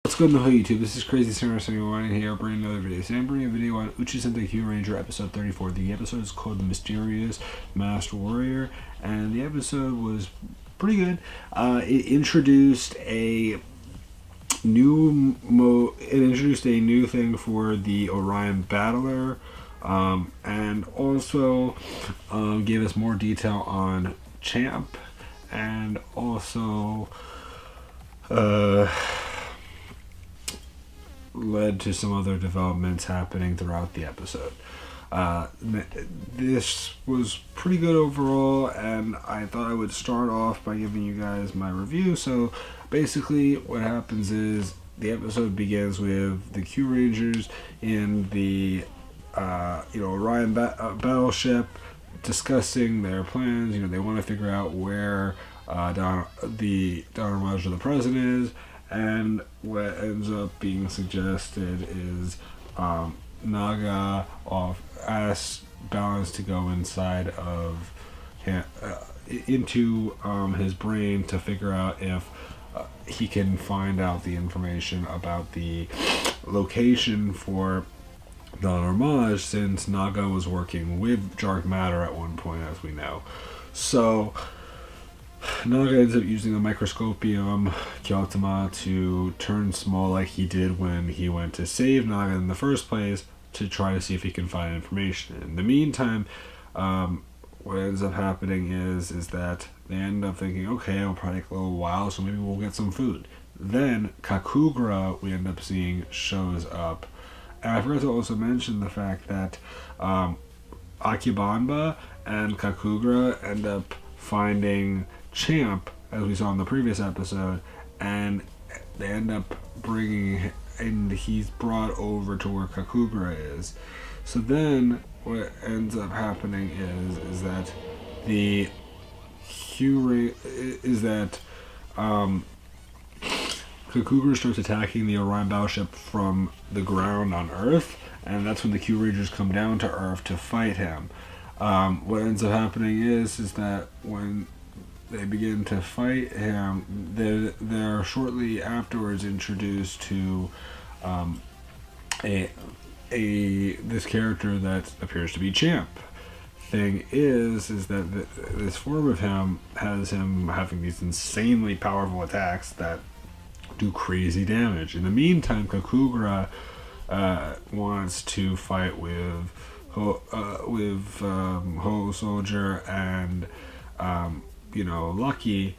What's going on YouTube? This is Crazy Samurai 71 here, bringing another video. Today I'm bringing a video on Uchuu Sentai Kyuranger episode 34. The episode is called The Mysterious Masked Warrior, and the episode was pretty good. It introduced a new thing for the Orion Battler, and also gave us more detail on Champ, and also led to some other developments happening throughout the episode. This was pretty good overall, and I thought I would start off by giving you guys my review. So basically what happens is the episode begins with the Kyurangers in the Orion battleship discussing their plans. They want to figure out where Don Ramaj, the president, is. And what ends up being suggested is Naga asks Balance to go inside of into his brain to figure out if he can find out the information about the location for Don Ramaj, since Naga was working with Dark Matter at one point, as we know. So Naga ends up using a microscopium Kyotama to turn small like he did when he went to save Naga in the first place, to try to see if he can find information. In the meantime, what ends up happening is that they end up thinking, okay, it'll probably take a little while, so maybe we'll get some food. Then Kakugra, we end up seeing, shows up. And I forgot to also mention the fact that Akibamba and Kakugra end up finding Champ, as we saw in the previous episode, and they end up bringing, and he's brought over to where Kakugra is. So then what ends up happening is that Kakugra starts attacking the Orion battleship from the ground on Earth, and that's when the Kyurangers come down to Earth to fight him. What ends up happening is that when they begin to fight him, they're shortly afterwards introduced to this character that appears to be Champ. Thing is that this form of him has him having these insanely powerful attacks that do crazy damage. In the meantime, Kakugra wants to fight with Ho Soldier and Lucky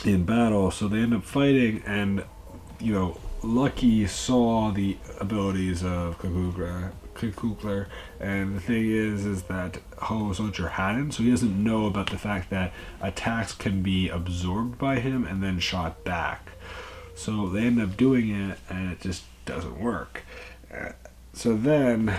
in battle. So they end up fighting, and Lucky saw the abilities of Kakugler, and the thing is that Ho Soldier hadn't, so he doesn't know about the fact that attacks can be absorbed by him and then shot back. So they end up doing it, and it just doesn't work. So then,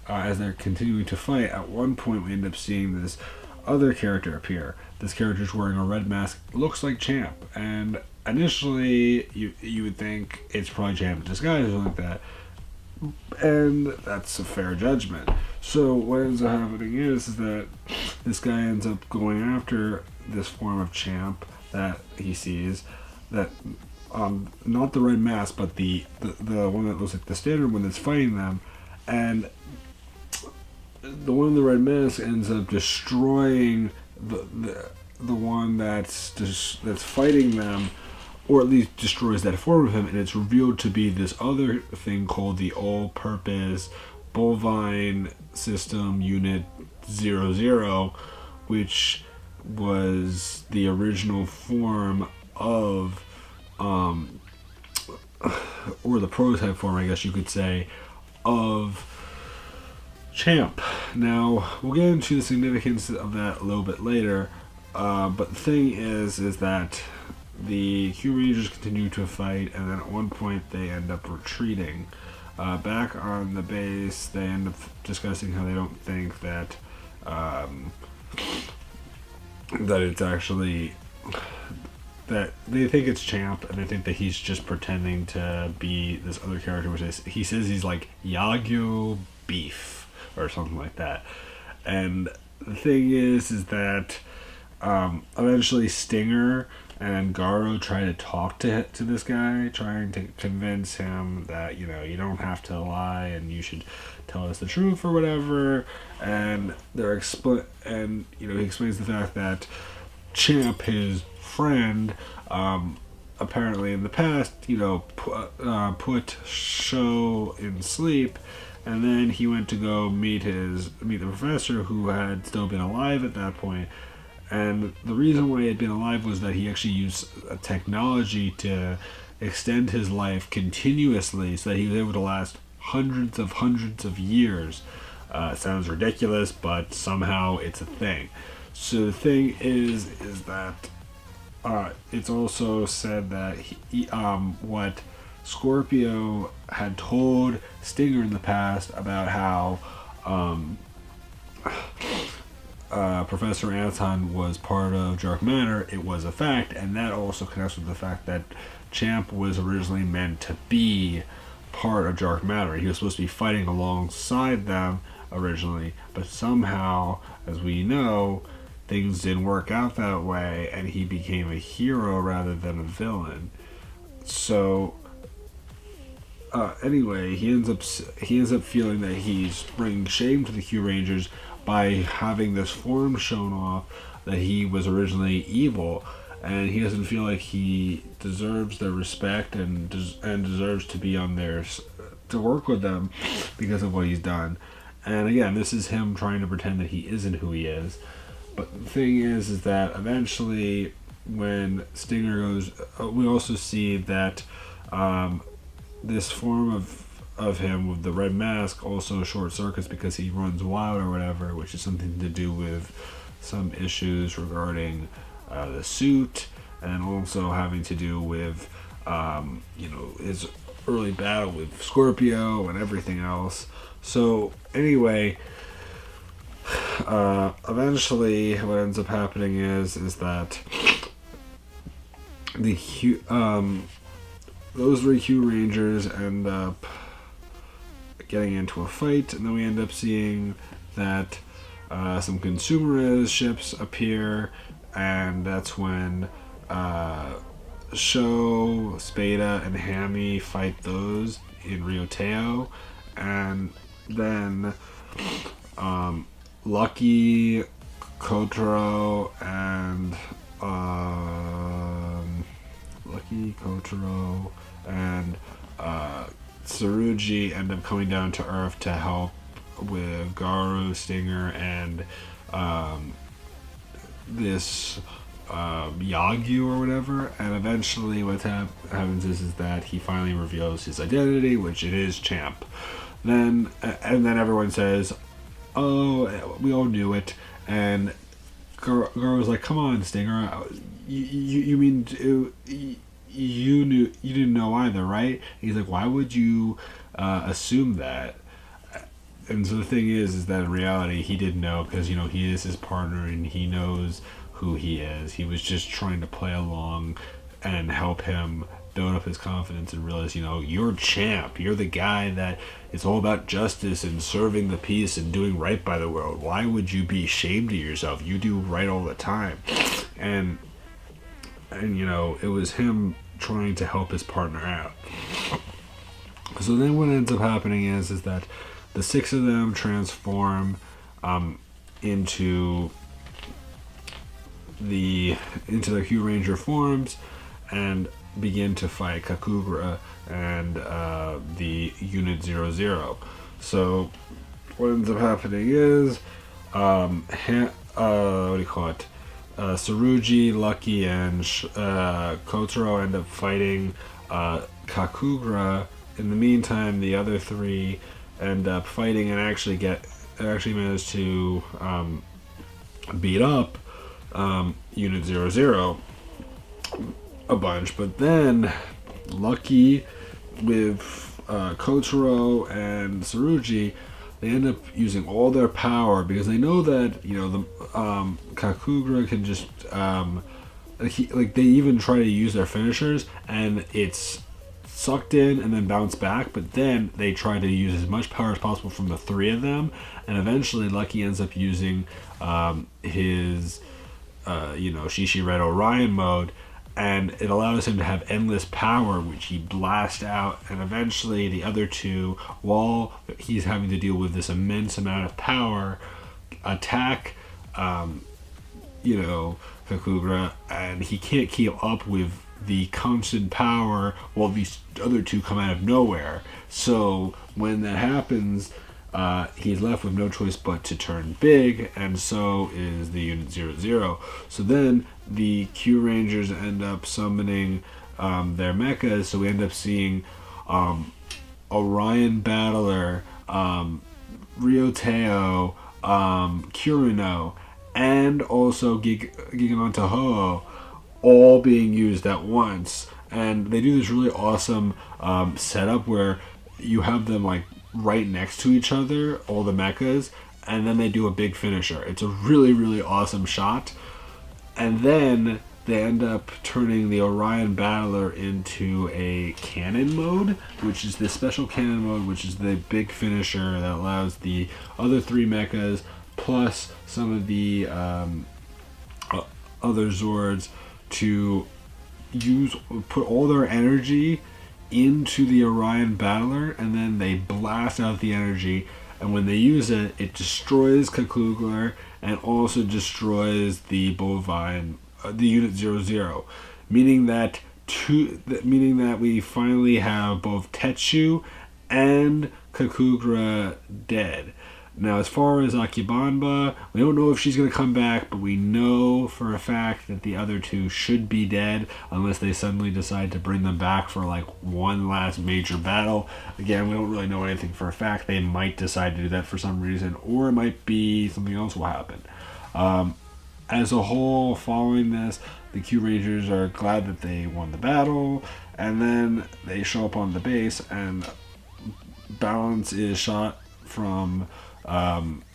as they're continuing to fight, at one point we end up seeing this other character appear. This character is wearing a red mask, looks like Champ, and initially you would think it's probably Champ in disguise or something like that, and that's a fair judgment. So what ends up happening is that this guy ends up going after this form of Champ that he sees, that not the red mask, but the one that looks like the standard one that's fighting them, and the one in the red mask ends up destroying the one that's fighting them, or at least destroys that form of him, and it's revealed to be this other thing called the All-Purpose Bovine System Unit 00, which was the original form of, or the prototype form, I guess you could say, of Champ. Now, we'll get into the significance of that a little bit later, but the thing is that the Kyurangers continue to fight, and then at one point they end up retreating. Back on the base, they end up discussing how they don't think that it's actually, that they think it's Champ, and they think that he's just pretending to be this other character, which is, he says he's like Yagyu Beef or something like that. And the thing is that eventually Stinger and Garo tried to talk to this guy, trying to convince him that, you know, you don't have to lie and you should tell us the truth or whatever. And and you know, he explains the fact that Champ, his friend, apparently in the past, you know, put Sho in sleep, and then he went to go meet the professor, who had still been alive at that point. And the reason why he had been alive was that he actually used a technology to extend his life continuously, so that he was able to last hundreds of years. Sounds ridiculous, but somehow it's a thing. So the thing is that it's also said that what Scorpio had told Stinger in the past about how Professor Anton was part of Dark Matter, it was a fact, and that also connects with the fact that Champ was originally meant to be part of Dark Matter. He was supposed to be fighting alongside them originally, but somehow, as we know, things didn't work out that way, and he became a hero rather than a villain. So anyway, he ends up feeling that he's bringing shame to the Kyurangers by having this form shown off that he was originally evil, and he doesn't feel like he deserves their respect and deserves to be on their to work with them because of what he's done. And again, this is him trying to pretend that he isn't who he is. But the thing is that eventually, when Stinger goes, we also see that this form of him with the red mask also short circuits because he runs wild or whatever, which is something to do with some issues regarding the suit, and also having to do with his early battle with Scorpio and everything else. So anyway, eventually what ends up happening is that those three Kyurangers end up getting into a fight, and then we end up seeing that some consumerist ships appear, and that's when Sho, Spada, and Hammy fight those in Ryoteo, and then Lucky, Kotaro, and Tsurugi end up coming down to Earth to help with Garu, Stinger, and this Yagyu or whatever. And eventually what happens is that he finally reveals his identity, which it is Champ. And then everyone says, "Oh, we all knew it." And Garu's like, "Come on, Stinger, you mean you didn't know either, right?" And he's like, "Why would you assume that?" And so the thing is that in reality he didn't know, because he is his partner and he knows who he is. He was just trying to play along and help him build up his confidence and realize, you're Champ. You're the guy that is all about justice and serving the peace and doing right by the world. Why would you be ashamed of yourself? You do right all the time. And it was him trying to help his partner out. So then what ends up happening is that the six of them transform into their Kyuranger forms and begin to fight Kakugra and the Unit 00. So what ends up happening is Tsurugi, Lucky, and Kotaro end up fighting Kakugra. In the meantime, the other three end up fighting and actually manage to beat up Unit 00 a bunch. But then Lucky with Kotaro and Tsurugi, they end up using all their power because they know that the Kakugra can just they even try to use their finishers and it's sucked in and then bounce back, but then they try to use as much power as possible from the three of them, and eventually Lucky ends up using his Shishi Red Orion mode, and it allows him to have endless power, which he blasts out, and eventually the other two, while he's having to deal with this immense amount of power, attack, Kakugra, and he can't keep up with the constant power while these other two come out of nowhere. So when that happens, he's left with no choice but to turn big, and so is the Unit 00. So then the Kyurangers end up summoning their mechas, so we end up seeing Orion Battler, Ryoteo, Kurino, and also Gigamon Toho all being used at once. And they do this really awesome setup where you have them like right next to each other, all the mechas, and then they do a big finisher. It's a really, really awesome shot. And then they end up turning the Orion Battler into a cannon mode, which is the special cannon mode, which is the big finisher that allows the other three mechas plus some of the other Zords to put all their energy into the Orion Battler, and then they blast out the energy, and when they use it, it destroys Kakugler and also destroys the bovine, the Unit 00, meaning that we finally have both Tetsu and Kakugra dead. Now, as far as Akibanba, we don't know if she's going to come back, but we know for a fact that the other two should be dead unless they suddenly decide to bring them back for like one last major battle. Again, we don't really know anything for a fact. They might decide to do that for some reason, or it might be something else will happen. As a whole, following this, the Kyurangers are glad that they won the battle, and then they show up on the base, and Balance is shot from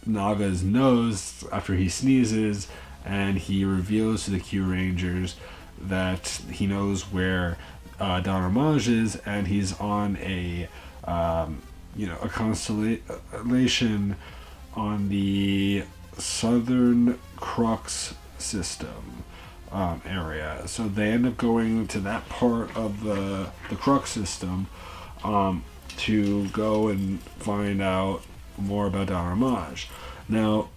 Naga's nose after he sneezes, and he reveals to the Kyurangers that he knows where Daramage is, and he's on a constellation on the southern Crux system area. So they end up going to that part of the Crux system to go and find out more about Daramage. Now,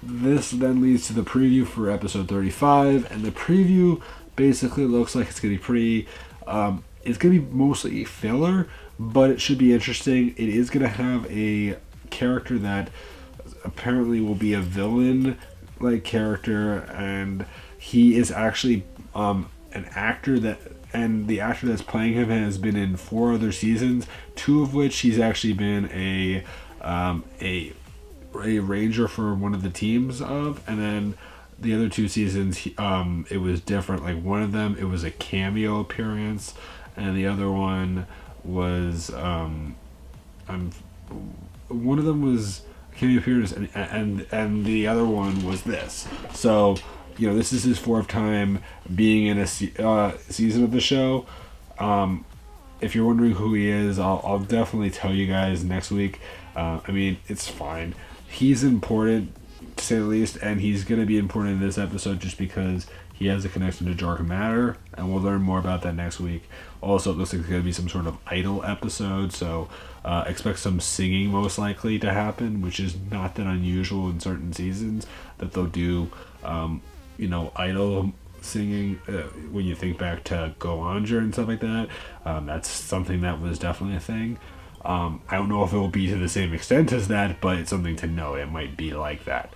this then leads to the preview for episode 35, and the preview basically looks like it's going to be pretty, it's going to be mostly filler, but it should be interesting. It is going to have a character that apparently will be a villain-like character, and he is actually an actor that, and the actor that's playing him has been in 4 other seasons, 2 of which he's actually been a ranger for one of the teams of, and then the other 2 seasons it was different. Like one of them, it was a cameo appearance, and the other one was one of them was a cameo appearance, and the other one was this. So this is his 4th time being in a season of the show. If you're wondering who he is, I'll definitely tell you guys next week. It's fine. He's important, to say the least, and he's going to be important in this episode just because he has a connection to Dark Matter, and we'll learn more about that next week. Also, it looks like it's going to be some sort of idol episode, so expect some singing most likely to happen, which is not that unusual in certain seasons, that they'll do, idol singing when you think back to Goanger and stuff like that. That's something that was definitely a thing. I don't know if it will be to the same extent as that, but it's something to know. It might be like that.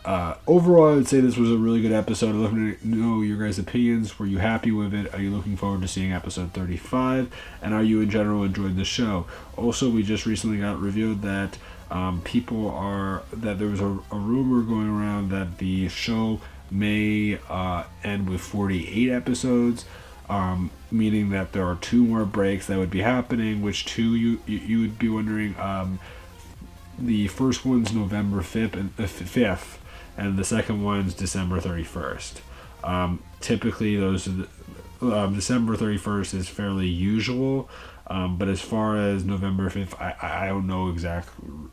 Overall, I would say this was a really good episode. I'd love to know your guys' opinions. Were you happy with it? Are you looking forward to seeing episode 35? And are you in general enjoying the show? Also, we just recently got revealed that that there was a rumor going around that the show may end with 48 episodes, meaning that there are 2 more breaks that would be happening, which 2 you would be wondering. The first one's November 5th, and the second one's December 31st. Typically, those are December 31st is fairly usual, but as far as November 5th, I don't know exact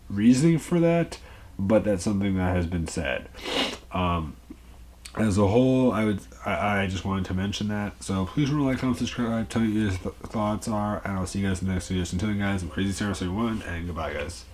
reasoning for that, but that's something that has been said. as a whole, I just wanted to mention that. So please remember to like, comment, subscribe, tell me what your thoughts are, and I'll see you guys in the next video. So until then, guys, I'm Crazy Sarah 71, and goodbye, guys.